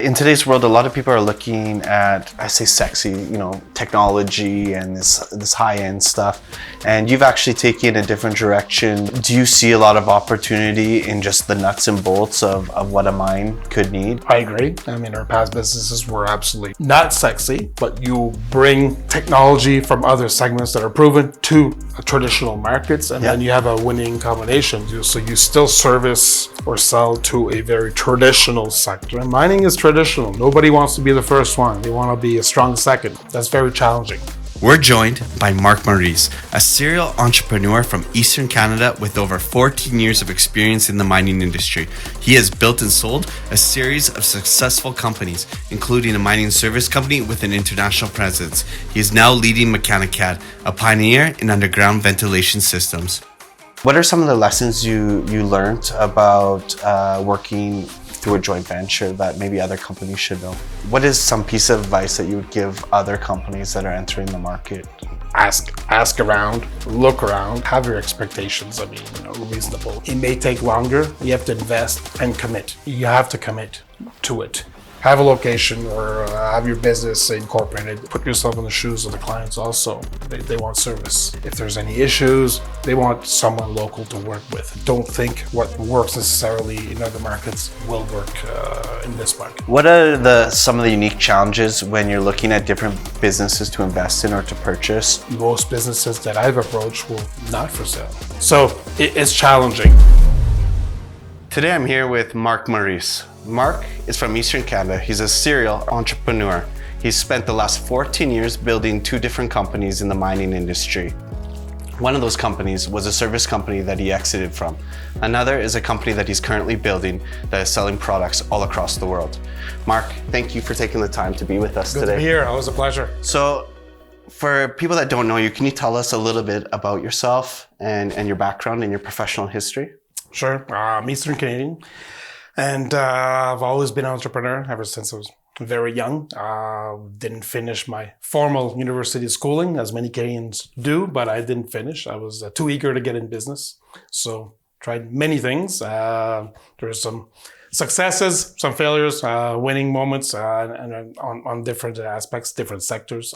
In today's world, a lot of people are looking at, I say sexy, technology and this high-end stuff. And you've actually taken a different direction. Do you see a lot of opportunity in just the nuts and bolts of what a mine could need? I agree. Our past businesses were absolutely not sexy, but you bring technology from other segments that are proven to traditional markets, and then you have a winning combination. So you still service or sell to a very traditional sector. And mining is traditional. Nobody wants to be the first one. They want to be a strong second. That's very challenging. We're joined by Marc Maurice, a serial entrepreneur from Eastern Canada with over 14 years of experience in the mining industry. He has built and sold a series of successful companies, including a mining service company with an international presence. He is now leading Mecanicad, a pioneer in underground ventilation systems. What are some of the lessons you learned about working through a joint venture that maybe other companies should know? What is some piece of advice that you would give other companies that are entering the market? Ask around, look around, have your expectations, reasonable. It may take longer. You have to invest and commit. You have to commit to it. Have a location or have your business incorporated. Put yourself in the shoes of the clients also. They want service. If there's any issues, they want someone local to work with. Don't think what works necessarily in other markets will work in this market. What are some of the unique challenges when you're looking at different businesses to invest in or to purchase? Most businesses that I've approached were not for sale. So it's challenging. Today I'm here with Marc Maurice. Marc is from Eastern Canada. He's a serial entrepreneur. He's spent the last 14 years building two different companies in the mining industry. One of those companies was a service company that he exited from. Another is a company that he's currently building that is selling products all across the world. Marc, thank you for taking the time to be with us today. Good to be here. It was a pleasure. So, for people that don't know you, can you tell us a little bit about yourself and your background and your professional history? Sure. I'm Eastern Canadian, and I've always been an entrepreneur ever since I was very young. Didn't finish my formal university schooling, as many Canadians do, but I didn't finish. I was too eager to get in business, so tried many things. There were some successes, some failures, winning moments, and on different aspects, different sectors.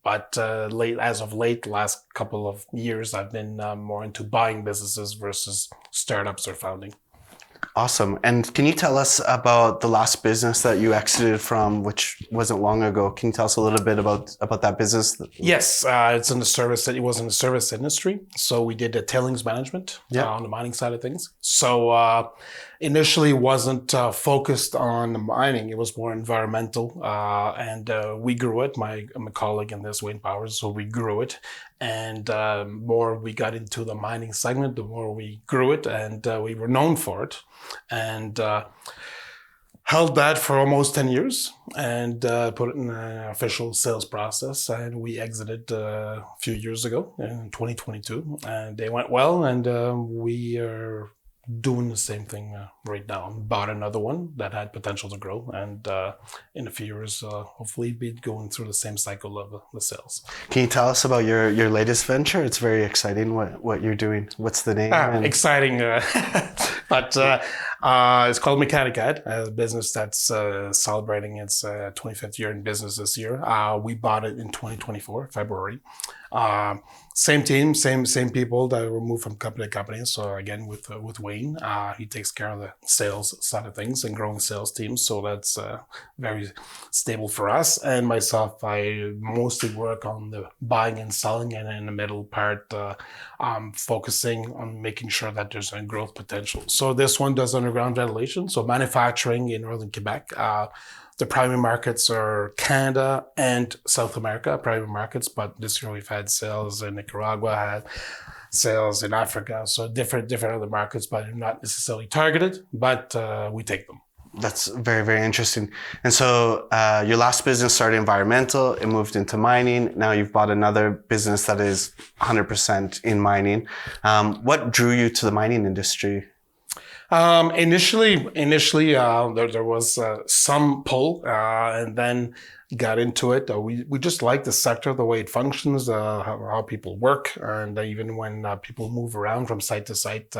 But as of late, last couple of years, I've been more into buying businesses versus startups or founding. Awesome. And can you tell us about the last business that you exited from, which wasn't long ago? Can you tell us a little bit about that business? Yes, it was in the service industry. So we did tailings management on the mining side of things. So initially wasn't focused on the mining. It was more environmental. And we grew it. I'm a colleague in this, Wayne Powers, so we grew it. And more we got into the mining segment, the more we grew it, and we were known for it. And held that for almost 10 years and put it in an official sales process. And we exited a few years ago in 2022. And they went well, and we are doing the same thing right now. Bought another one that had potential to grow, and in a few years, hopefully be going through the same cycle of the sales. Can you tell us about your latest venture? It's very exciting what you're doing. What's the name? Exciting, but it's called Mecanicad, a business that's celebrating its 25th year in business this year. We bought it in 2024, February. Same team, same people that were moved from company to company. So again, with Wayne, he takes care of the sales side of things and growing sales teams. So that's very stable for us. And myself, I mostly work on the buying and selling, and in the middle part, focusing on making sure that there's a growth potential. So this one does underground ventilation, so manufacturing in northern Quebec. The primary markets are Canada and South America, primary markets, but this year we've had sales in Nicaragua, had sales in Africa, so different other markets, but not necessarily targeted, but we take them. That's very, very interesting. And so your last business started environmental, it moved into mining. Now you've bought another business that is 100% in mining. What drew you to the mining industry? Initially, there was some pull, and then got into it. We just like the sector, the way it functions, how people work, and even when people move around from site to site,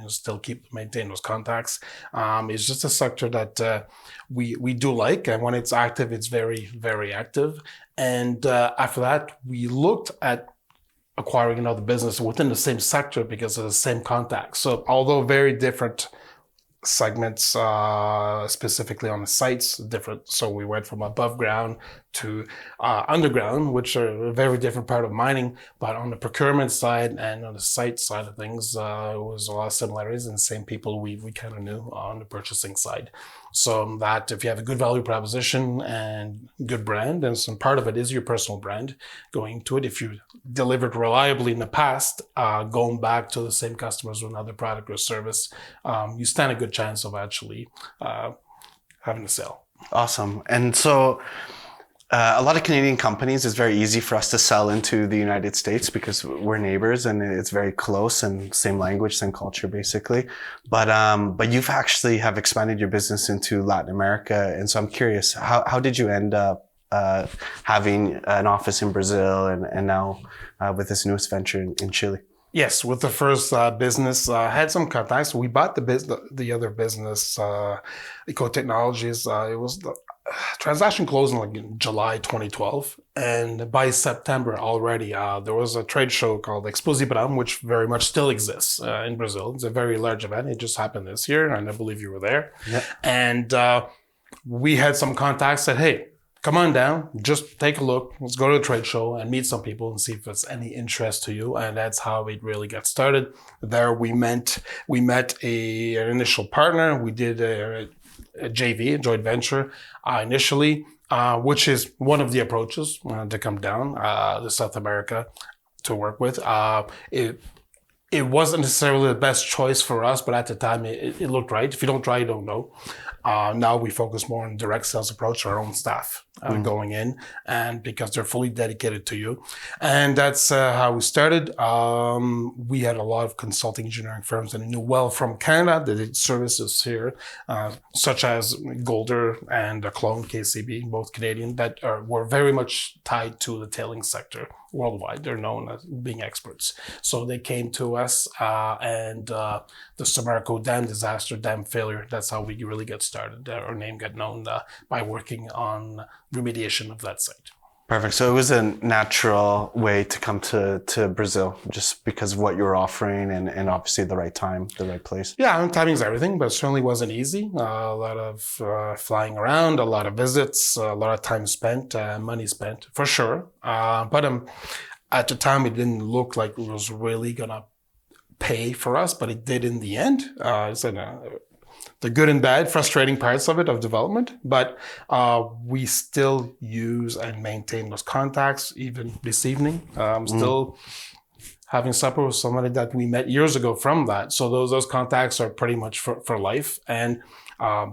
still maintain those contacts. It's just a sector that we do like, and when it's active, it's very, very active. And after that, we looked at acquiring another business within the same sector because of the same contacts. So although very different segments, specifically on the sites, different. So we went from above ground to underground, which are a very different part of mining. But on the procurement side and on the site side of things, it was a lot of similarities, and the same people we kind of knew on the purchasing side. So that if you have a good value proposition and good brand, and some part of it is your personal brand going to it. If you delivered reliably in the past, going back to the same customers with another product or service, you stand a good chance of actually having a sale. Awesome. And so a lot of Canadian companies, it's very easy for us to sell into the United States because we're neighbors and it's very close and same language, same culture, basically. But you've actually have expanded your business into Latin America. And so I'm curious, how did you end up having an office in Brazil and now with this newest venture in Chile? Yes, with the first business, had some contacts. We bought the other business, Eco Technologies. It was the transaction closed in July 2012, and by September already, there was a trade show called Exposibram, which very much still exists in Brazil. It's a very large event. It just happened this year, and I believe you were there. Yeah. And we had some contacts that, hey, come on down, just take a look. Let's go to the trade show and meet some people and see if it's any interest to you. And that's how it really got started. There we met an initial partner. We did a JV, a joint venture, initially, which is one of the approaches to come down to South America to work with. It wasn't necessarily the best choice for us, but at the time it looked right. If you don't try, you don't know. Now we focus more on direct sales approach to our own staff going in, and because they're fully dedicated to you. And that's how we started. We had a lot of consulting engineering firms that knew well from Canada that did services here, such as Golder and Clone KCB, both Canadian, that were very much tied to the tailing sector worldwide. They're known as being experts. So they came to us, and the Samarco dam disaster, dam failure, that's how we really get started. Our name got known by working on remediation of that site. Perfect. So it was a natural way to come to Brazil just because of what you were offering and obviously the right time, the right place. Yeah, timing is everything, but it certainly wasn't easy. A lot of flying around, a lot of visits, a lot of time spent, money spent, for sure. But at the time, it didn't look like it was really going to pay for us, but it did in the end. The good and bad, frustrating parts of it, of development, but we still use and maintain those contacts even this evening. Still having supper with somebody that we met years ago from that. So those contacts are pretty much for life, and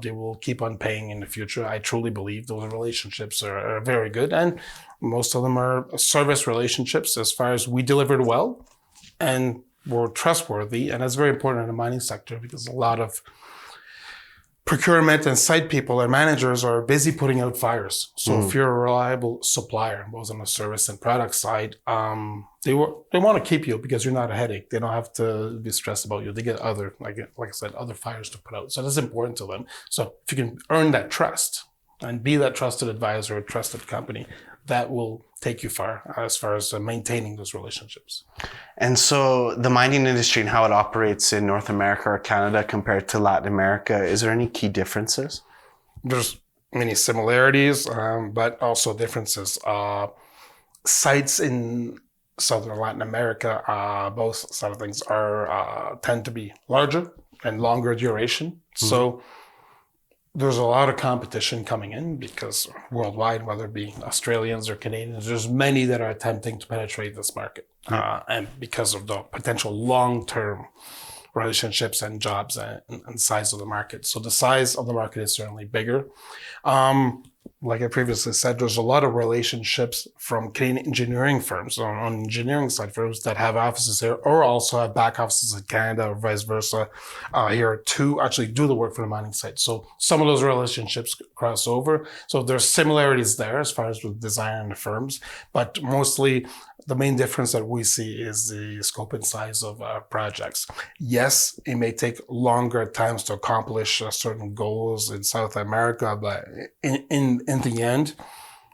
they will keep on paying in the future. I truly believe those relationships are very good, and most of them are service relationships as far as we delivered well and were trustworthy. And that's very important in the mining sector because a lot of procurement and site people and managers are busy putting out fires. So if you're a reliable supplier, both on the service and product side, they want to keep you because you're not a headache. They don't have to be stressed about you. They get other, like I said, other fires to put out. So that's important to them. So if you can earn that trust and be that trusted advisor, a trusted company, that will take you far as maintaining those relationships. And so the mining industry and how it operates in North America or Canada compared to Latin America, is there any key differences? There's many similarities, but also differences. Sites in Southern Latin America, both side of things tend to be larger and longer duration. So there's a lot of competition coming in because worldwide, whether it be Australians or Canadians, there's many that are attempting to penetrate this market. And because of the potential long-term relationships and jobs and size of the market. So the size of the market is certainly bigger. Like I previously said, there's a lot of relationships from Canadian engineering firms on engineering side firms that have offices here or also have back offices in Canada or vice versa here to actually do the work for the mining site. So some of those relationships cross over. So there's similarities there as far as with design and the firms, but mostly the main difference that we see is the scope and size of projects. Yes, it may take longer times to accomplish certain goals in South America, but in the end,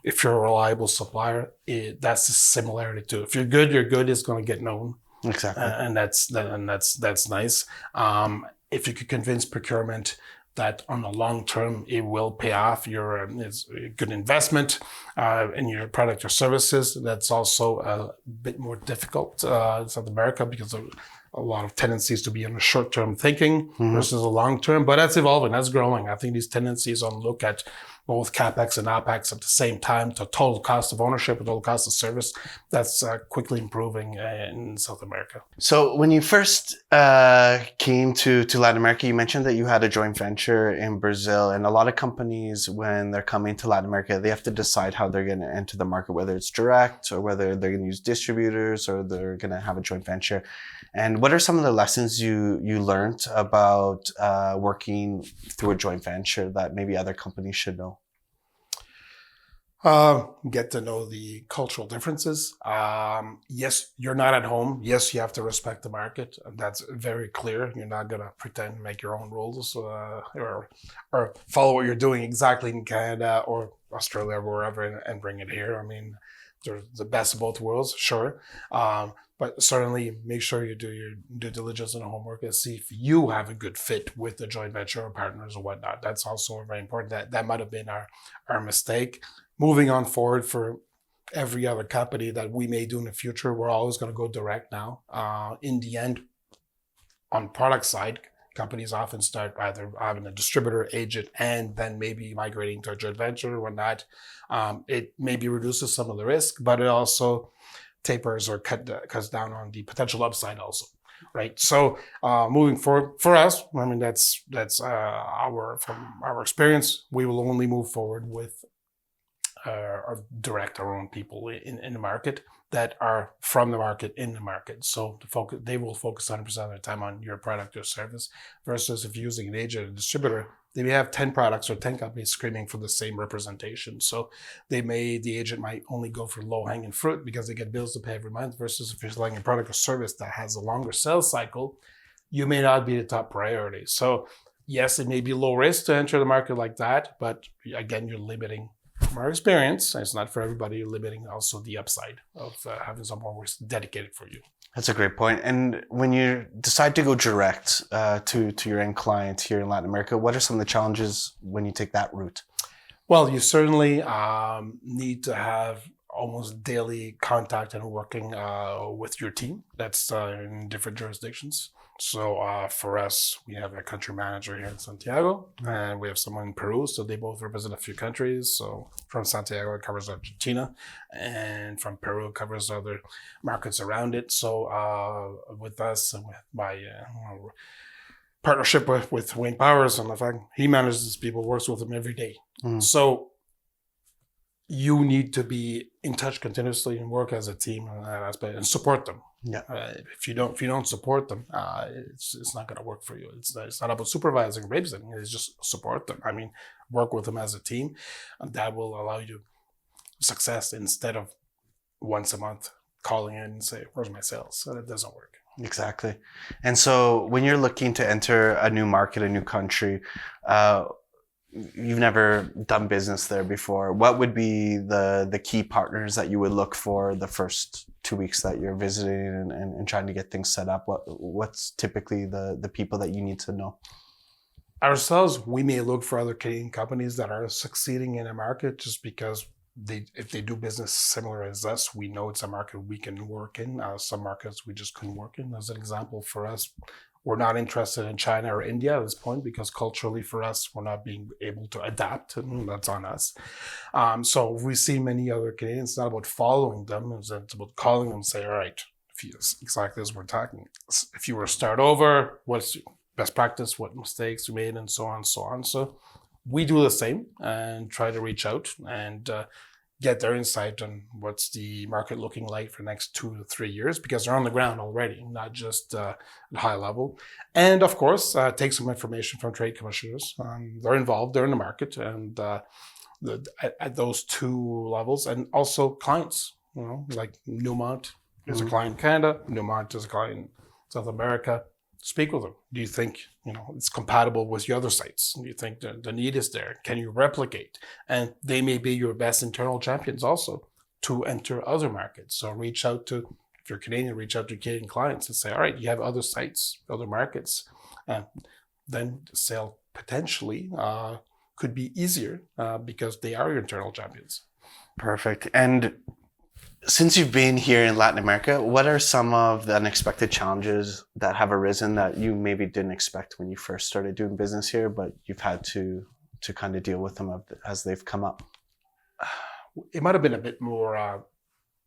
if you're a reliable supplier, that's the similarity too. If you're good, it's going to get known. Exactly. And that's nice. If you could convince procurement that on the long term, it will pay off. It's a good investment in your product or services. That's also a bit more difficult in South America because of a lot of tendencies to be in the short-term thinking versus the long-term. But that's evolving, that's growing. I think these tendencies on look at both CapEx and OpEx at the same time to total cost of ownership and total cost of service, that's quickly improving in South America. So when you first came to Latin America, you mentioned that you had a joint venture in Brazil. And a lot of companies, when they're coming to Latin America, they have to decide how they're going to enter the market, whether it's direct or whether they're going to use distributors or they're going to have a joint venture. And what are some of the lessons you learned about working through a joint venture that maybe other companies should know? Get to know the cultural differences. Yes, you're not at home. Yes, you have to respect the market. That's very clear. You're not going to pretend to make your own rules or follow what you're doing exactly in Canada or Australia or wherever and bring it here. I mean, they're the best of both worlds, sure. But certainly make sure you do your due diligence and homework and see if you have a good fit with the joint venture or partners or whatnot. That's also very important. That might have been our mistake. Moving on forward for every other company that we may do in the future, we're always going to go direct now. In the end, on product side, companies often start either having a distributor, agent, and then maybe migrating to a joint venture or whatnot. It maybe reduces some of the risk, but it also tapers or cuts down on the potential upside also, right? So moving forward for us, I mean, that's from our experience, we will only move forward with or direct our own people in the market that are from the market in the market. So they will focus 100% of their time on your product or service versus if you're using an agent or distributor, they may have 10 products or 10 companies screaming for the same representation. So the agent might only go for low hanging fruit because they get bills to pay every month versus if you're selling a product or service that has a longer sales cycle, you may not be the top priority. So yes, it may be low risk to enter the market like that, but again, you're limiting. From our experience, it's not for everybody, you're limiting also the upside of having someone who's dedicated for you. That's a great point. And when you decide to go direct to your end client here in Latin America, what are some of the challenges when you take that route? Well, you certainly need to have almost daily contact and working with your team that's in different jurisdictions. So for us, we have a country manager here in Santiago, and we have someone in Peru. So they both represent a few countries. So from Santiago, it covers Argentina, and from Peru, it covers other markets around it. So with us and with my partnership with Wayne Powers, and the fact he manages people, works with them every day. So you need to be in touch continuously and work as a team in that aspect and support them. Yeah. If you don't support them, it's not going to work for you. It's not about supervising, babysitting. It's just support them. I mean, work with them as a team, and that will allow you success instead of once a month calling in and say, "Where's my sales?" So that doesn't work. Exactly. And so when you're looking to enter a new market, a new country, you've never done business there before, what would be the key partners that you would look for the first 2 weeks that you're visiting and trying to get things set up? What's typically the people that you need to know? Ourselves, we may look for other Canadian companies that are succeeding in a market just because if they do business similar as us, we know it's a market we can work in. Some markets we just couldn't work in. As an example, for us, we're not interested in China or India at this point because culturally for us, we're not being able to adapt. And that's on us. So we see many other Canadians, it's not about following them. It's about calling them and say, all right, exactly as we're talking. If you were to start over, what's best practice, what mistakes you made, and so on and so on. So we do the same and try to reach out and get their insight on what's the market looking like for the next 2 to 3 years, because they're on the ground already, not just at high level. And of course, take some information from trade commissioners. They're involved, they're in the market, and at those two levels, and also clients, like Newmont is a client in Canada, Newmont is a client in South America. Speak with them. Do you think it's compatible with your other sites? Do you think the need is there? Can you replicate? And they may be your best internal champions also to enter other markets. So reach out to, if you're Canadian, reach out to Canadian clients and say, all right, you have other sites, other markets, and then the sale potentially could be easier because they are your internal champions. Perfect. And since you've been here in Latin America, what are some of the unexpected challenges that have arisen that you maybe didn't expect when you first started doing business here, but you've had to kind of deal with them as they've come up? It might have been a bit more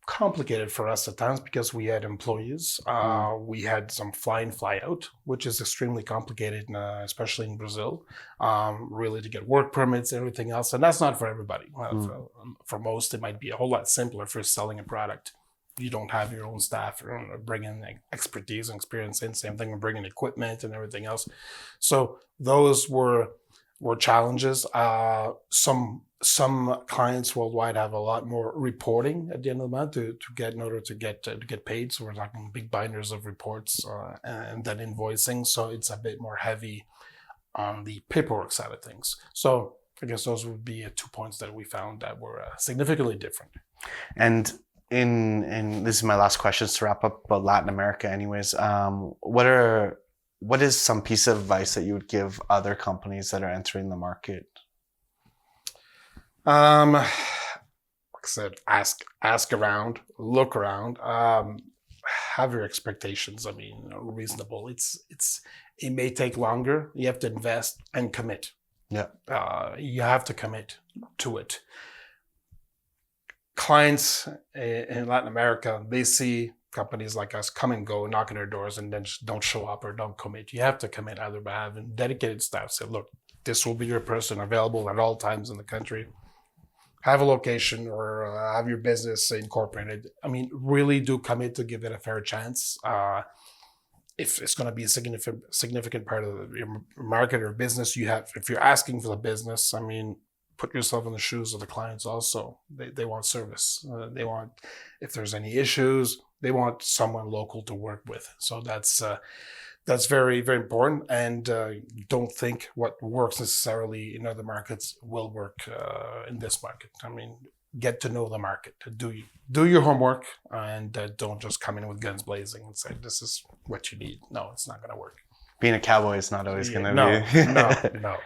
complicated for us at times because we had employees. We had some fly in, fly out, which is extremely complicated, especially in Brazil, really to get work permits and everything else. And that's not for everybody. For most, it might be a whole lot simpler for selling a product. You don't have your own staff or bringing expertise and experience in. Same thing with bringing equipment and everything else. So those were challenges. Some clients worldwide have a lot more reporting at the end of the month to get paid. So we're talking big binders of reports and then invoicing. So it's a bit more heavy on the paperwork side of things. So I guess those would be 2 points that we found that were significantly different. And this is my last question to wrap up about Latin America. Anyways, what is some piece of advice that you would give other companies that are entering the market? Like I said, ask around, look around, have your expectations. Reasonable. It may take longer. You have to invest and commit. Yeah. You have to commit to it. Clients in Latin America, they see companies like us come and go, knock on their doors, and then just don't show up or don't commit. You have to commit either by having dedicated staff. Say, look, this will be your person available at all times in the country. Have a location or have your business incorporated. Really do commit to give it a fair chance. If it's going to be a significant part of your market or business, if you're asking for the business, put yourself in the shoes of the clients also. They want service. They want, if there's any issues, they want someone local to work with. So that's very, very important. And don't think what works necessarily in other markets will work in this market. Get to know the market. Do your homework and don't just come in with guns blazing and say, this is what you need. No, it's not going to work. Being a cowboy is not always going to be. No.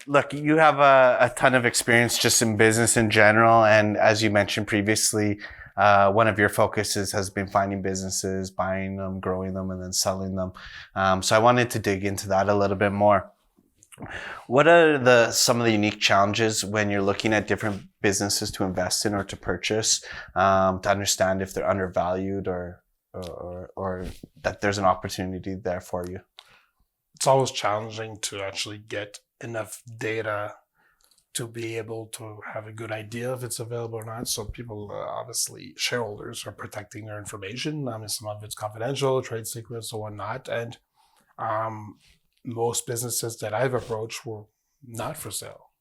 Look, you have a ton of experience just in business in general. And as you mentioned previously, one of your focuses has been finding businesses, buying them, growing them, and then selling them. So I wanted to dig into that a little bit more. What are some of the unique challenges when you're looking at different businesses to invest in or to purchase, to understand if they're undervalued or that there's an opportunity there for you? It's always challenging to actually get enough data to be able to have a good idea if it's available or not. So people, obviously, shareholders are protecting their information. Some of it's confidential, trade secrets or whatnot. And most businesses that I've approached were not for sale.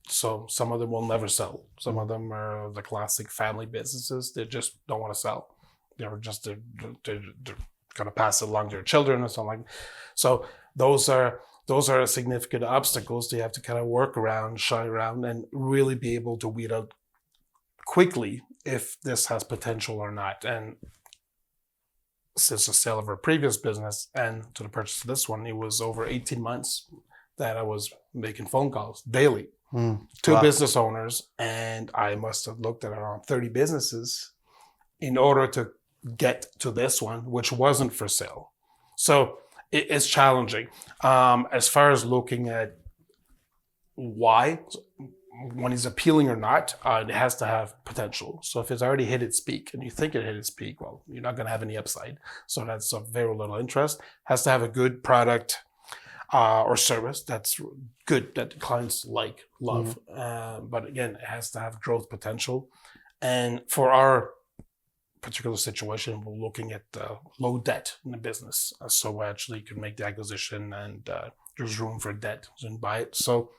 So some of them will never sell. Some of them are the classic family businesses. They just don't want to sell. They're going to pass it along to their children or something like that. So those are significant obstacles you have to kind of work around, shy around, and really be able to weed out quickly if this has potential or not. And since the sale of our previous business and to the purchase of this one, it was over 18 months that I was making phone calls daily to business owners. And I must have looked at around 30 businesses in order to get to this one, which wasn't for sale. So it's challenging. As far as looking at why, when it's appealing or not, it has to have potential. So if it's already hit its peak and you think it hit its peak, well, you're not going to have any upside. So that's of very little interest. Has to have a good product or service that's good, that the clients like, love. But again, it has to have growth potential. And for our particular situation, we're looking at low debt in the business. So we actually can make the acquisition and there's room for debt and buy it. So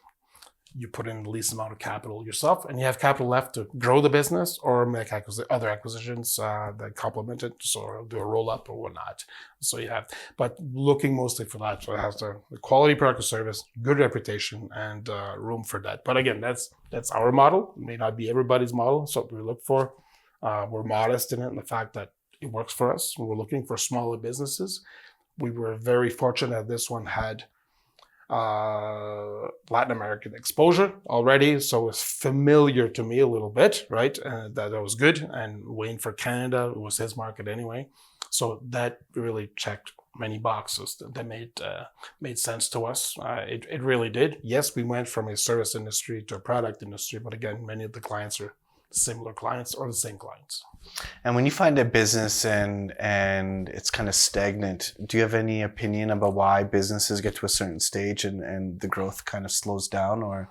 you put in the least amount of capital yourself and you have capital left to grow the business or make other acquisitions that complement it. So do a roll up or whatnot. So you have, but looking mostly for that. So it has the quality product or service, good reputation, and room for that. But again, that's our model. It may not be everybody's model. So what we look for, we're modest in it, and the fact that it works for us. We're looking for smaller businesses. We were very fortunate that this one had Latin American exposure already, so it's familiar to me a little bit, right? That was good. And Wayne for Canada, it was his market anyway, so that really checked many boxes that made sense to us. It really did. Yes, we went from a service industry to a product industry, but again, many of the clients are similar clients or the same clients. And when you find a business and it's kind of stagnant, do you have any opinion about why businesses get to a certain stage and the growth kind of slows down? Or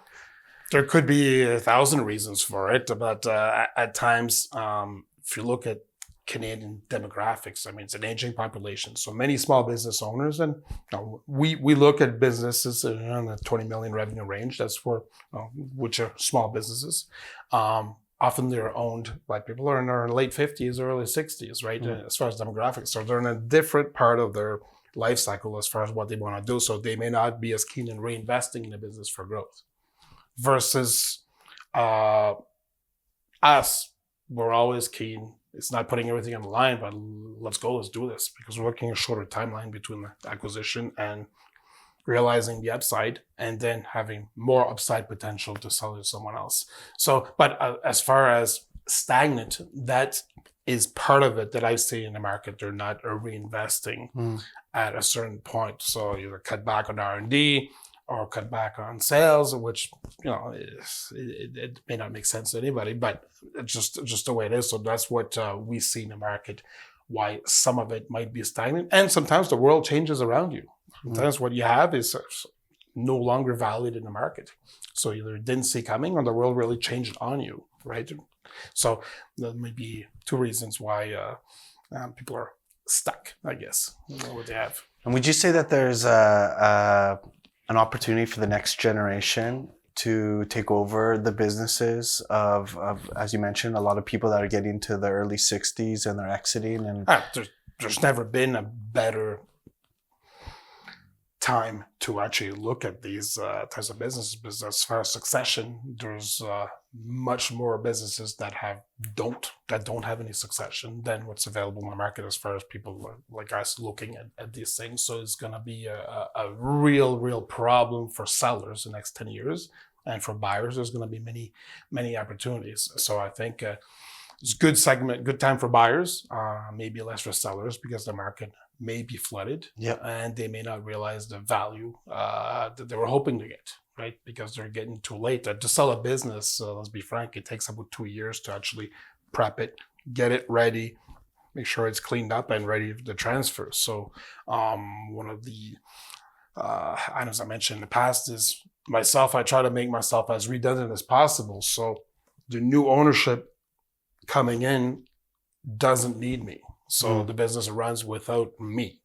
there could be 1,000 reasons for it, but at times, if you look at Canadian demographics, I mean, it's an aging population. So many small business owners, and we look at businesses in the 20 million revenue range. That's for which are small businesses. Often they're owned by people who are in their late 50s or early 60s, right? As far as demographics. So they're in a different part of their life cycle as far as what they want to do. So they may not be as keen in reinvesting in the business for growth. Versus us, we're always keen. It's not putting everything on the line, but let's go, let's do this. Because we're working a shorter timeline between the acquisition and realizing the upside, and then having more upside potential to sell to someone else. So, but as far as stagnant, that is part of it that I see in the market. They're not reinvesting at a certain point. So either cut back on R&D or cut back on sales, which, it may not make sense to anybody, but it's just the way it is. So that's what we see in the market, why some of it might be stagnant. And sometimes the world changes around you. Sometimes what you have is no longer valued in the market. So either didn't see coming or the world really changed on you, right? So there may be two reasons why people are stuck, I guess, what they have. And would you say that there's an opportunity for the next generation to take over the businesses of, as you mentioned, a lot of people that are getting to the early 60s and they're exiting? And there's never been a better time to actually look at these types of businesses, because as far as succession, there's much more businesses that don't have any succession than what's available in the market as far as people like us looking at these things. So it's going to be a real problem for sellers the next 10 years. And for buyers, there's going to be many opportunities. So I think it's a good time for buyers, maybe less for sellers, because the market may be flooded, and they may not realize the value that they were hoping to get, right? Because they're getting too late. To sell a business, let's be frank, it takes about 2 years to actually prep it, get it ready, make sure it's cleaned up and ready to transfer. So one of the items I mentioned in the past is myself. I try to make myself as redundant as possible. So the new ownership coming in doesn't need me. So the business runs without me.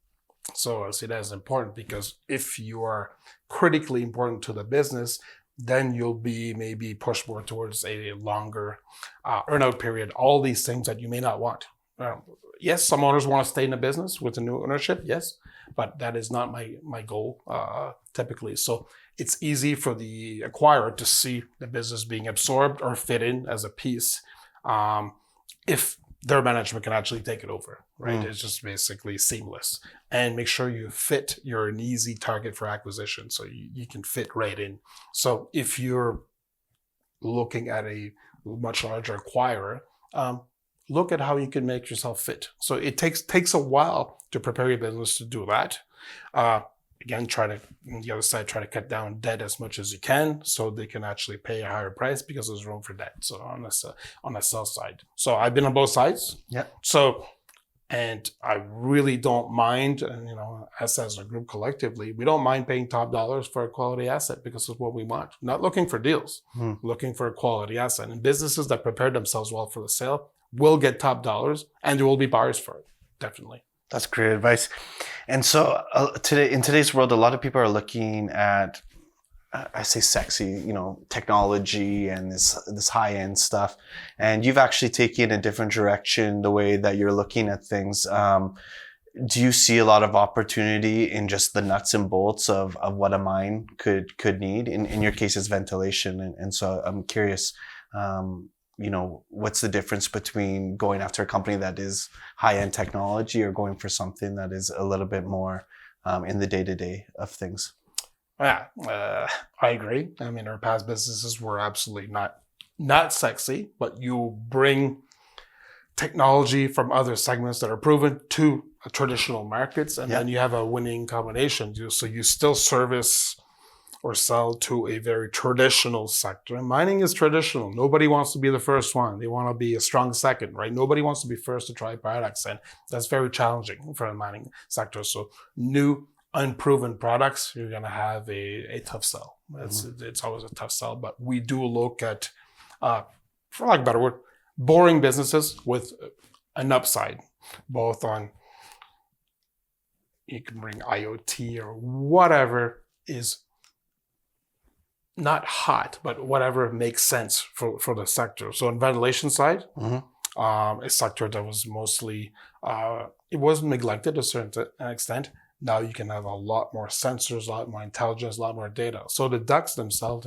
So I see that as important, because if you are critically important to the business, then you'll be maybe pushed more towards a longer earnout period, all these things that you may not want. Yes, some owners want to stay in the business with the new ownership, yes, but that is not my goal typically. So it's easy for the acquirer to see the business being absorbed or fit in as a piece if their management can actually take it over, right? It's just basically seamless. And make sure you're an easy target for acquisition, so you can fit right in. So if you're looking at a much larger acquirer, look at how you can make yourself fit. So it takes a while to prepare your business to do that. again, on the other side, try to cut down debt as much as you can so they can actually pay a higher price because there's room for debt. So on the sell side. So I've been on both sides. Yeah. So, and I really don't mind, and us as a group collectively, we don't mind paying top dollars for a quality asset because it's what we want. Not looking for deals, looking for a quality asset. And businesses that prepare themselves well for the sale will get top dollars, and there will be buyers for it. Definitely. That's great advice. And so today, in today's world, a lot of people are looking at, I say sexy, technology and this high-end stuff. And you've actually taken a different direction, the way that you're looking at things. Do you see a lot of opportunity in just the nuts and bolts of what a mine could need? In your case, it's ventilation. And so I'm curious, what's the difference between going after a company that is high-end technology or going for something that is a little bit more in the day-to-day of things? Yeah, I agree. I mean, our past businesses were absolutely not sexy, but you bring technology from other segments that are proven to traditional markets, and then you have a winning combination. So you still service or sell to a very traditional sector. And mining is traditional. Nobody wants to be the first one. They want to be a strong second, right? Nobody wants to be first to try products, and that's very challenging for the mining sector. So new unproven products, you're going to have a tough sell. It's always a tough sell, but we do look at, for lack of a better word, boring businesses with an upside, both on, you can bring IoT or whatever is not hot, but whatever makes sense for the sector. So on ventilation side, a sector that was mostly, it wasn't neglected to a certain extent. Now you can have a lot more sensors, a lot more intelligence, a lot more data. So the ducts themselves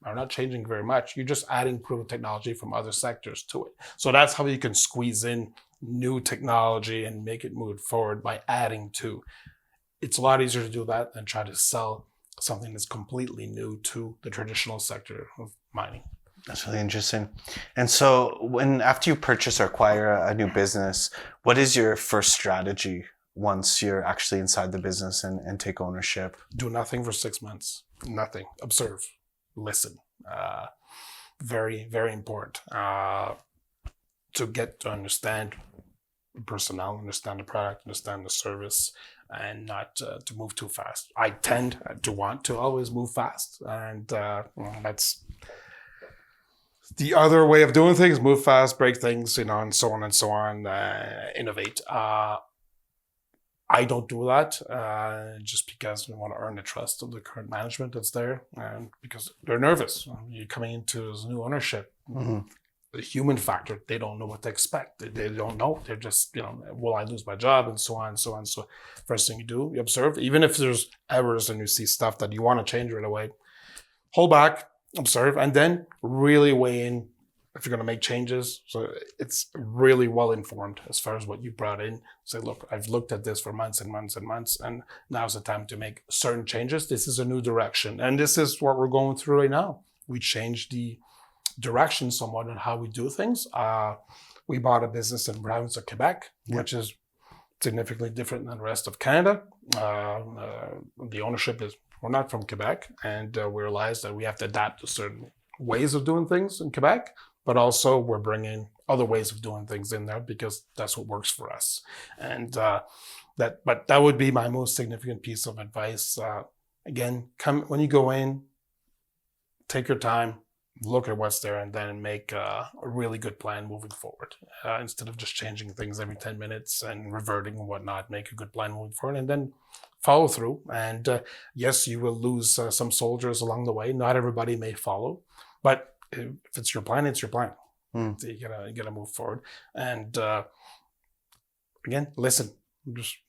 are not changing very much. You're just adding proven technology from other sectors to it. So that's how you can squeeze in new technology and make it move forward by adding to. It's a lot easier to do that than try to sell something that's completely new to the traditional sector of mining. That's really interesting. And so after you purchase or acquire a new business, what is your first strategy once you're actually inside the business and take ownership? Do nothing for 6 months. Nothing. Observe. Listen. Very, very important. To get to understand the personnel, understand the product, understand the service, and not to move too fast. I tend to want to always move fast, and that's the other way of doing things: move fast, break things, and so on and so on. Innovate. I don't do that just because we want to earn the trust of the current management that's there, and because they're nervous. You're coming into this new ownership. The human factor, they don't know what to expect. They don't know. They're just, will I lose my job, and so on and so on. So first thing you do, you observe. Even if there's errors and you see stuff that you want to change right away, hold back, observe, and then really weigh in if you're going to make changes. So it's really well informed as far as what you brought in. Say, look, I've looked at this for months and months and months, and now's the time to make certain changes. This is a new direction. And this is what we're going through right now. We changed the direction somewhat on how we do things. We bought a business in province of Quebec, which is significantly different than the rest of Canada. The ownership is, we're not from Quebec, and we realized that we have to adapt to certain ways of doing things in Quebec, but also we're bringing other ways of doing things in there because that's what works for us. And that would be my most significant piece of advice. Again, when you go in, take your time, look at what's there, and then make a really good plan moving forward. Instead of just changing things every 10 minutes and reverting and whatnot, make a good plan moving forward and then follow through. And yes, you will lose some soldiers along the way. Not everybody may follow, but if it's your plan, it's your plan. So you gotta move forward. And again, listen.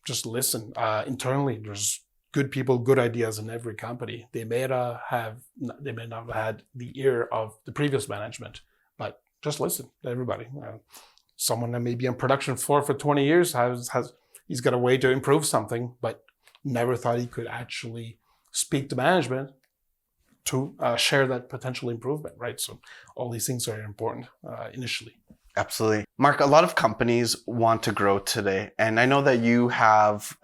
Just listen. Internally, there's good people, good ideas in every company. They may not have had the ear of the previous management, but just listen to everybody. Someone that may be on production floor for 20 years he's got a way to improve something, but never thought he could actually speak to management to share that potential improvement, right? So all these things are important initially. Absolutely. Marc, a lot of companies want to grow today. And I know that you have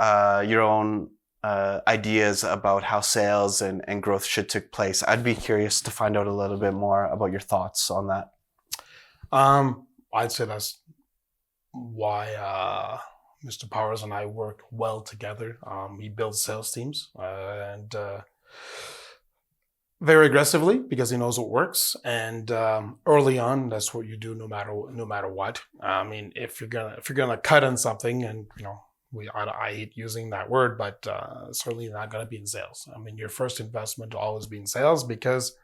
your own ideas about how sales and growth should take place. I'd be curious to find out a little bit more about your thoughts on that. I'd say that's why Mr. Powers and I work well together. He builds sales teams and very aggressively because he knows what works. And early on, that's what you do no matter what. I mean, if you're gonna cut on something, and I hate using that word, but certainly not gonna be in sales. I mean, your first investment will always be in sales because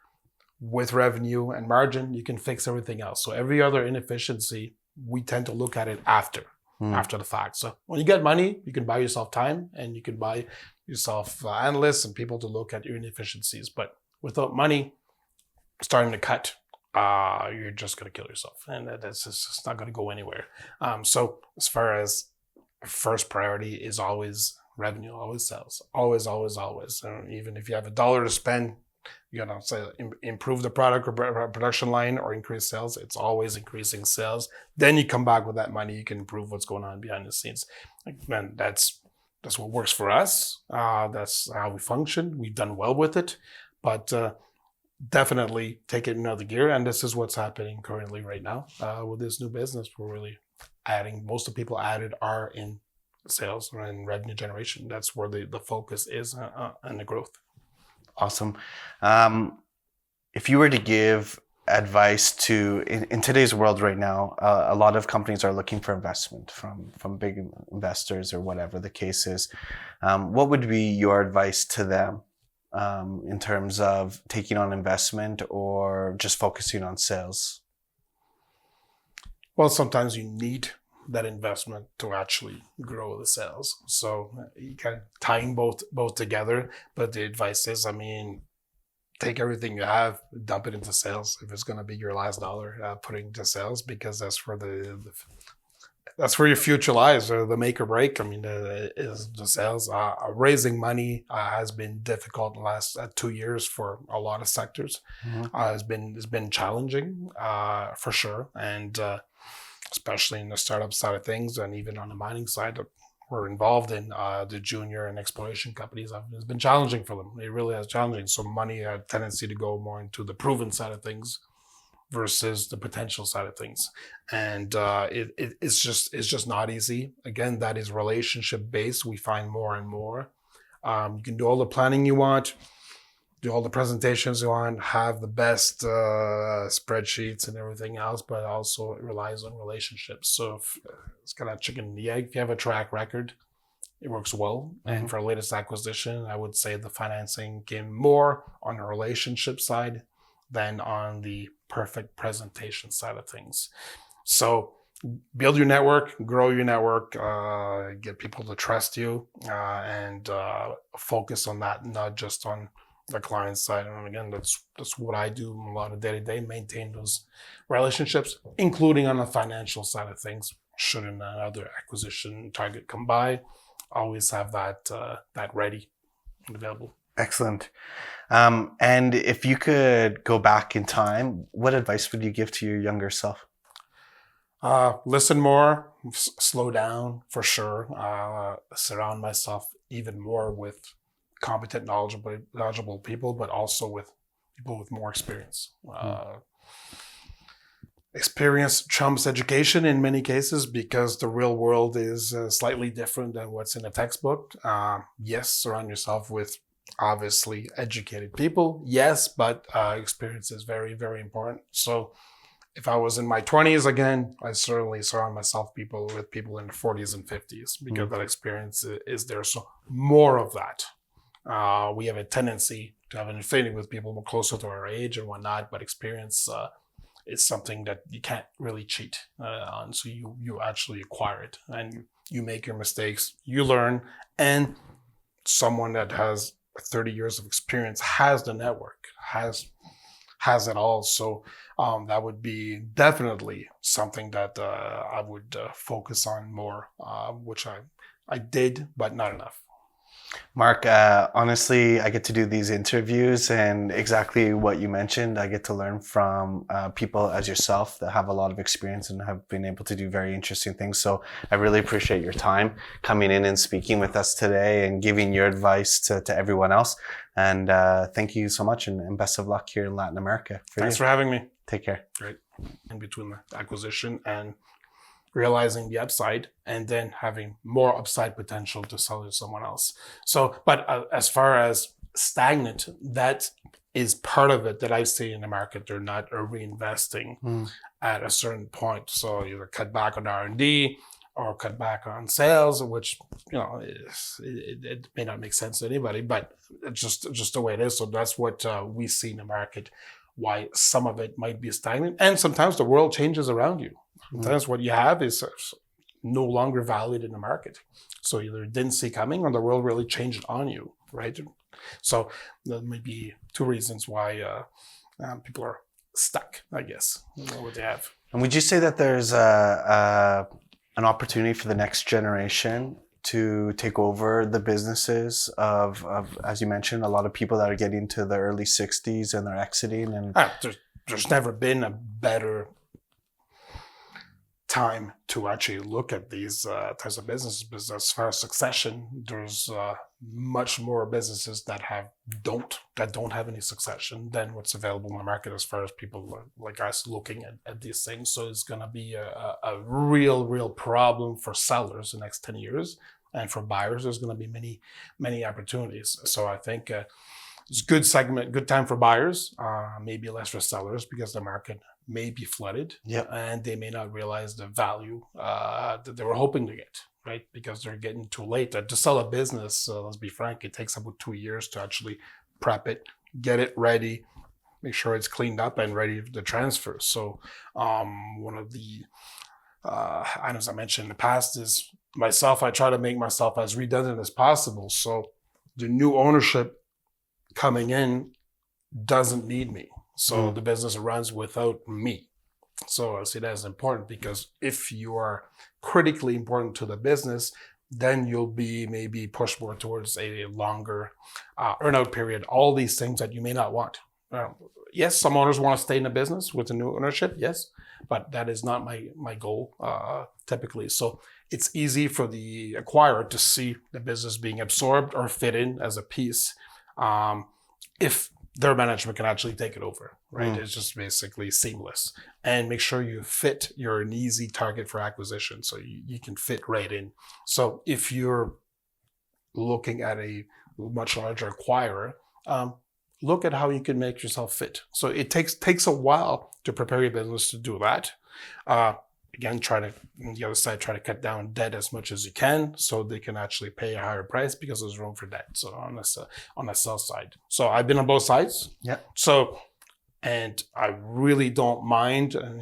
with revenue and margin, you can fix everything else. So every other inefficiency, we tend to look at it after the fact. So when you get money, you can buy yourself time and you can buy yourself analysts and people to look at your inefficiencies. But without money, starting to cut, you're just going to kill yourself. And that's just not going to go anywhere. So as far as first priority is always revenue, always sales, always. Even if you have $1 to spend, say improve the product or production line or increase sales, it's always increasing sales. Then you come back with that money, you can improve what's going on behind the scenes. Man, that's what works for us. That's how we function. We've done well with it, but definitely take it in another gear. And this is what's happening currently right now with this new business. We're really adding, most of the people added are in sales and revenue generation. That's where the focus is and the growth. Awesome. If you were to give advice to, in today's world right now, a lot of companies are looking for investment from big investors or whatever the case is. What would be your advice to them in terms of taking on investment or just focusing on sales? Well, sometimes you need that investment to actually grow the sales. So you kind of tying both together. But the advice is, I mean, take everything you have, dump it into sales. If it's going to be your last dollar, put it into sales, because that's where that's where your future lies, or the make or break. I mean, is the sales. Raising money has been difficult in the last 2 years for a lot of sectors. It's been challenging for sure, and especially in the startup side of things, and even on the mining side that we're involved in, the junior and exploration companies, it's been challenging for them. It really has challenging. So money had a tendency to go more into the proven side of things versus the potential side of things. And it's just not easy. Again, that is relationship based. We find more and more. You can do all the planning you want, do all the presentations you want, have the best spreadsheets and everything else, but also it relies on relationships. So if, it's kind of chicken and the egg. If you have a track record, it works well. And for our latest acquisition, I would say the financing came more on the relationship side than on the perfect presentation side of things. So build your network, grow your network, get people to trust you, and focus on that, not just on the client side. And again, that's what I do a lot of day-to-day, maintain those relationships, including on the financial side of things. Should another acquisition target come by, always have that ready and available. Excellent. And if you could go back in time, what advice would you give to your younger self? Listen more, slow down for sure. Surround myself even more with competent, knowledgeable people, but also with people with more experience. Experience trumps education in many cases, because the real world is slightly different than what's in a textbook. Yes, surround yourself with obviously educated people. Yes, but experience is very, very important. So if I was in my 20s again, I certainly surround myself with people in their 40s and 50s, because that experience is there. So more of that. We have a tendency to have an affinity with people more closer to our age and whatnot, but experience is something that you can't really cheat on. So you actually acquire it, and you make your mistakes, you learn, and someone that has 30 years of experience has the network, has it all. So that would be definitely something that I would focus on more, which I did, but not enough. Mark, honestly, I get to do these interviews, and exactly what you mentioned, I get to learn from people as yourself that have a lot of experience and have been able to do very interesting things. So I really appreciate your time coming in and speaking with us today and giving your advice to everyone else. And thank you so much, and best of luck here in Latin America. Thanks for having me. Take care. Great. In between the acquisition and realizing the upside, and then having more upside potential to sell to someone else. So, but as far as stagnant, that is part of it that I see in the market. They're not reinvesting at a certain point. So either cut back on R&D or cut back on sales, which, it may not make sense to anybody, but it's just the way it is. So that's what we see in the market, why some of it might be stagnant. And sometimes the world changes around you. Sometimes what you have is no longer valued in the market. So either didn't see coming or the world really changed on you, right? So there may be two reasons why people are stuck, I guess, what they have. And would you say that there's an opportunity for the next generation to take over the businesses of, as you mentioned, a lot of people that are getting to the early 60s and they're exiting? And there's never been a better time to actually look at these types of businesses, because as far as succession, there's much more businesses that don't have any succession than what's available in the market as far as people like us looking at these things. So it's going to be a real problem for sellers the next 10 years. And for buyers, there's going to be many opportunities. So I think it's a good time for buyers, maybe less for sellers, because the market may be flooded, and they may not realize the value that they were hoping to get, right? Because they're getting too late. To sell a business, let's be frank, it takes about 2 years to actually prep it, get it ready, make sure it's cleaned up and ready to transfer. So one of the items I mentioned in the past is myself. I try to make myself as redundant as possible. So the new ownership coming in doesn't need me. So the business runs without me. So I see that as important, because if you are critically important to the business, then you'll be maybe pushed more towards a longer earnout period, all these things that you may not want. Yes, some owners want to stay in the business with the new ownership, yes, but that is not my goal typically. So it's easy for the acquirer to see the business being absorbed or fit in as a piece if their management can actually take it over, right? It's just basically seamless. And make sure you're an easy target for acquisition, so you can fit right in. So if you're looking at a much larger acquirer, look at how you can make yourself fit. So it takes a while to prepare your business to do that. Again, on the other side, try to cut down debt as much as you can, so they can actually pay a higher price, because there's room for debt. So on the sell side. So I've been on both sides. Yeah. So, and I really don't mind, and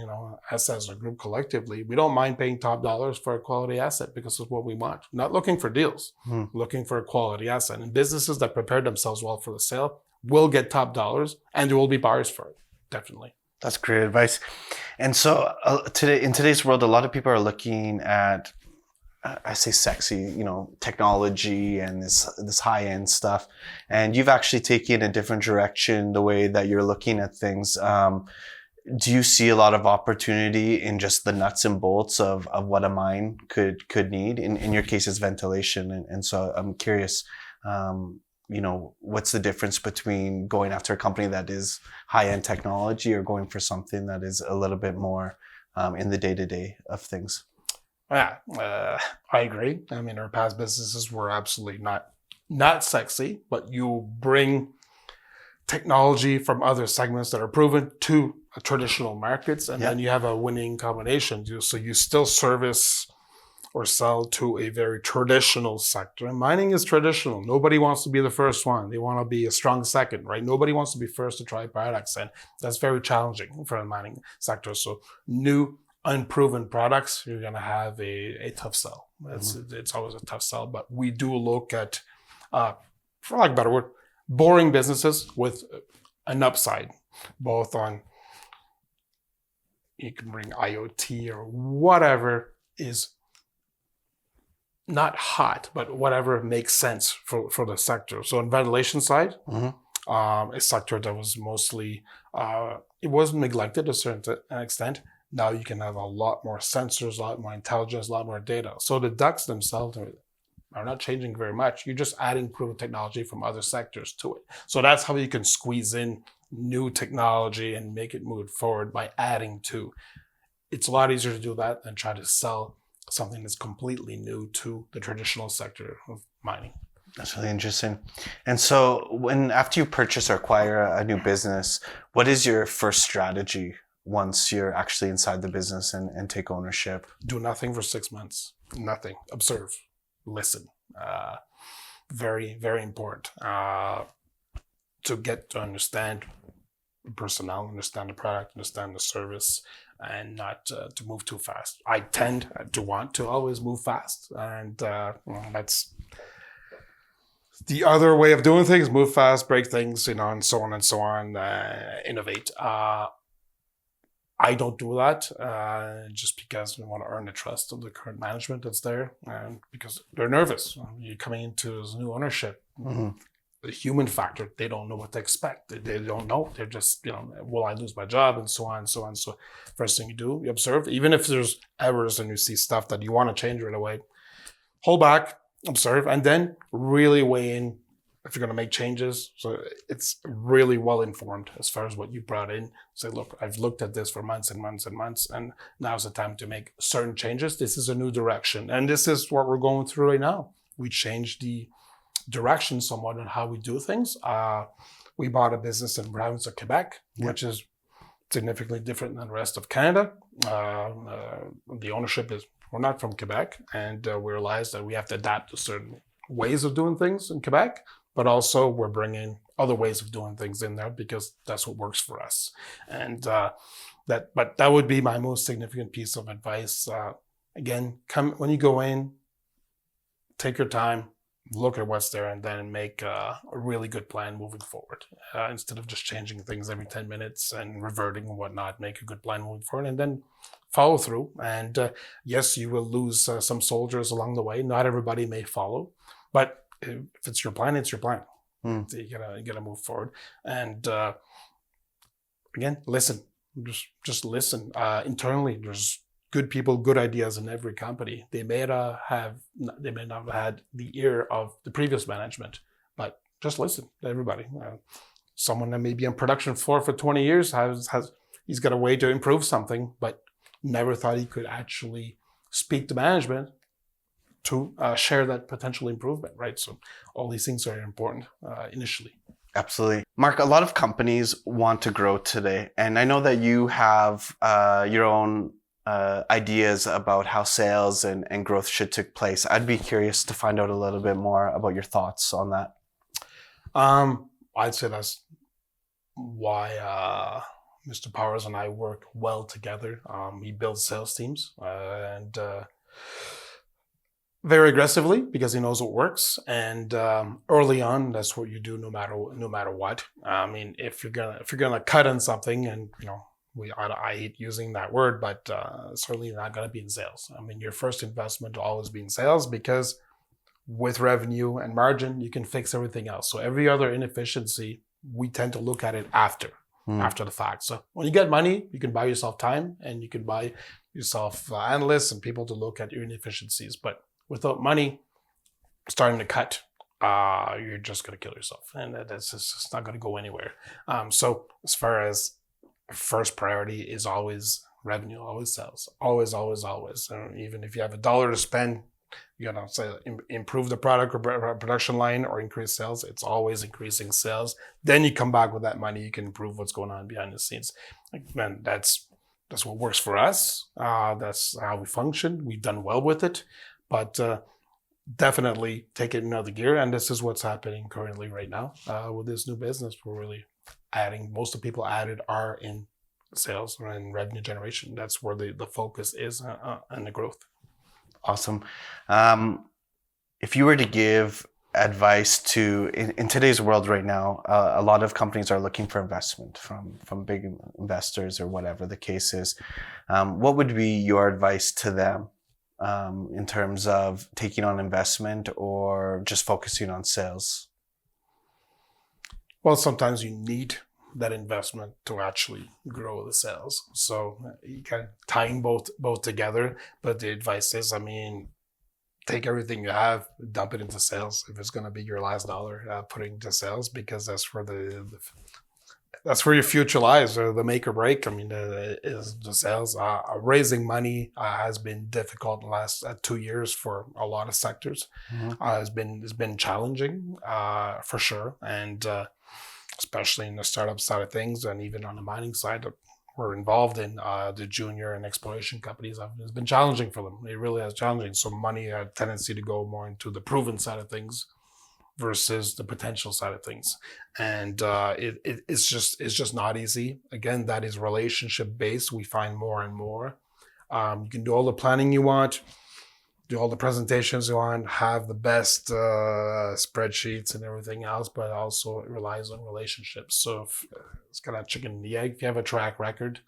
us as a group collectively, we don't mind paying top dollars for a quality asset, because it's what we want. Not looking for deals, looking for a quality asset. And businesses that prepare themselves well for the sale will get top dollars, and there will be buyers for it. Definitely. That's great advice. And so in today's world, a lot of people are looking at, I say sexy, technology and this high-end stuff. And you've actually taken a different direction, the way that you're looking at things. Do you see a lot of opportunity in just the nuts and bolts of what a mine could need? In your case, it's ventilation. And so I'm curious, what's the difference between going after a company that is high-end technology or going for something that is a little bit more in the day-to-day of things? Yeah, I agree. I mean, our past businesses were absolutely not sexy, but you bring technology from other segments that are proven to traditional markets, and then you have a winning combination. So you still service or sell to a very traditional sector. And mining is traditional. Nobody wants to be the first one. They want to be a strong second, right? Nobody wants to be first to try products, and that's very challenging for the mining sector. So new, unproven products, you're going to have a tough sell. It's always a tough sell, but we do look at, for lack of a better word, boring businesses with an upside, both on, you can bring IoT or whatever is not hot, but whatever makes sense for the sector. So in ventilation side, a sector that was mostly, it wasn't neglected to a certain extent. Now you can have a lot more sensors, a lot more intelligence, a lot more data. So the ducts themselves are not changing very much. You're just adding proven technology from other sectors to it. So that's how you can squeeze in new technology and make it move forward by adding to. It's a lot easier to do that than try to sell something that's completely new to the traditional sector of mining. That's really interesting. And so after you purchase or acquire a new business, what is your first strategy once you're actually inside the business and take ownership? Do nothing for 6 months. Nothing. Observe. Listen. Very, very important. To get to understand the personnel, understand the product, understand the service, and not to move too fast. I tend to want to always move fast, and that's the other way of doing things: move fast, break things, and so on and so on. Innovate. I don't do that just because we want to earn the trust of the current management that's there, and because they're nervous. You're coming into this new ownership. The human factor, they don't know what to expect. They don't know. They're just, will I lose my job, and so on and so on. So first thing you do, you observe. Even if there's errors and you see stuff that you want to change right away, hold back, observe, and then really weigh in if you're going to make changes. So it's really well informed as far as what you brought in. Say, look, I've looked at this for months and months and months, and now's the time to make certain changes. This is a new direction. And this is what we're going through right now. We changed the direction somewhat on how we do things. We bought a business in province of Quebec, which is significantly different than the rest of Canada. The ownership is, we're not from Quebec, and we realized that we have to adapt to certain ways of doing things in Quebec, but also we're bringing other ways of doing things in there because that's what works for us. And that would be my most significant piece of advice. Again, when you go in, take your time, look at what's there, and then make a really good plan moving forward. Instead of just changing things every 10 minutes and reverting and whatnot, make a good plan moving forward and then follow through. And yes, you will lose some soldiers along the way. Not everybody may follow, but if it's your plan, it's your plan. So you gotta move forward. And again, listen. Just listen. Internally, there's good people, good ideas in every company. They may not have had the ear of the previous management, but just listen to everybody. Someone that may be on production floor for 20 years he's got a way to improve something, but never thought he could actually speak to management to share that potential improvement, right? So all these things are important initially. Absolutely. Marc, a lot of companies want to grow today, and I know that you have your own ideas about how sales and growth should take place. I'd be curious to find out a little bit more about your thoughts on that. I'd say that's why Mr. Powers and I work well together. He builds sales teams and very aggressively because he knows what works. And early on, that's what you do no matter what. I mean, if you're gonna cut on something, and I hate using that word, but certainly not going to be in sales. I mean, your first investment will always be in sales because with revenue and margin, you can fix everything else. So every other inefficiency, we tend to look at it after the fact. So when you get money, you can buy yourself time and you can buy yourself analysts and people to look at your inefficiencies. But without money, starting to cut, you're just going to kill yourself. And that's just not going to go anywhere. So as far as first priority is always revenue, always sales, always. Even if you have $1 to spend, say improve the product or production line or increase sales, it's always increasing sales. Then you come back with that money, you can improve what's going on behind the scenes. Man, that's what works for us. That's how we function. We've done well with it, but definitely take it in another gear. And this is what's happening currently right now with this new business. We're really adding, most of the people added are in sales and revenue generation. That's where the focus is and the growth. Awesome. If you were to give advice to, in today's world right now, a lot of companies are looking for investment from big investors or whatever the case is. What would be your advice to them in terms of taking on investment or just focusing on sales? Well, sometimes you need that investment to actually grow the sales. So you can tying both together. But the advice is, I mean, take everything you have, dump it into sales. If it's going to be your last dollar, put it into sales, because that's where that's where your future lies, or the make or break. I mean, is the sales. Raising money has been difficult in the last 2 years for a lot of sectors. It's been challenging for sure, and especially in the startup side of things, and even on the mining side that we're involved in, the junior and exploration companies. It's been challenging for them. It really has challenging. So money had a tendency to go more into the proven side of things versus the potential side of things, and it's just not easy. Again, that is relationship based. We find more and more. You can do all the planning you want, do all the presentations you want, have the best spreadsheets and everything else, but also it relies on relationships. So if, it's kind of chicken and the egg. If you have a track record,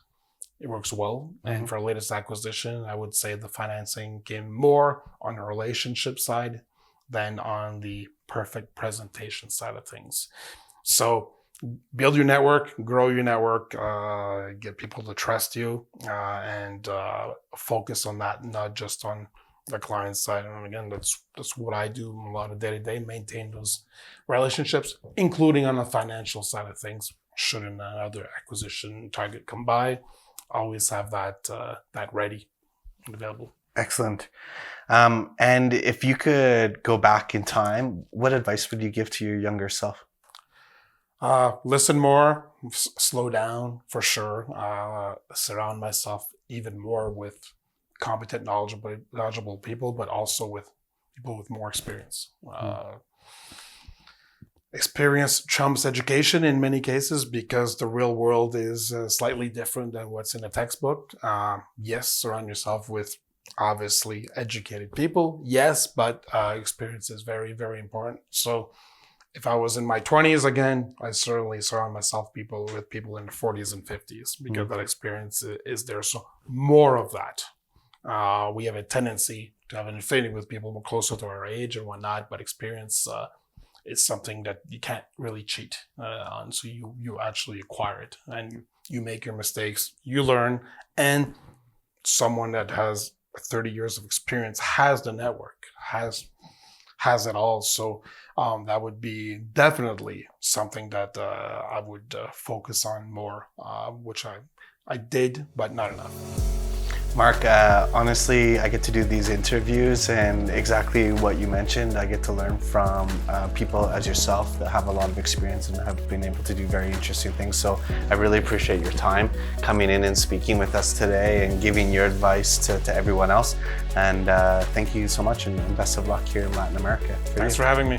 it works well. And for our latest acquisition, I would say the financing came more on the relationship side than on the perfect presentation side of things. So build your network, grow your network, get people to trust you, and focus on that, not just on the client side. And again, that's what I do a lot of day-to-day, maintain those relationships, including on the financial side of things. Should another acquisition target come by, always have that ready and available. Excellent. And if you could go back in time, what advice would you give to your younger self? Listen more, slow down for sure. Surround myself even more with competent, knowledgeable people, but also with people with more experience. Experience trumps education in many cases, because the real world is slightly different than what's in a textbook. Yes, surround yourself with obviously educated people. Yes, but experience is very, very important. So if I was in my 20s again, I certainly surround myself with people in the 40s and 50s, because that experience is there. So more of that. We have a tendency to have an affinity with people closer to our age and whatnot, but experience is something that you can't really cheat on. So you actually acquire it, and you make your mistakes, you learn, and someone that has 30 years of experience has the network, has it all. So that would be definitely something that I would focus on more, which I did, but not enough. Marc, honestly, I get to do these interviews, and exactly what you mentioned, I get to learn from people as yourself that have a lot of experience and have been able to do very interesting things. So I really appreciate your time coming in and speaking with us today and giving your advice to everyone else. And thank you so much, and best of luck here in Latin America. Thanks for having me.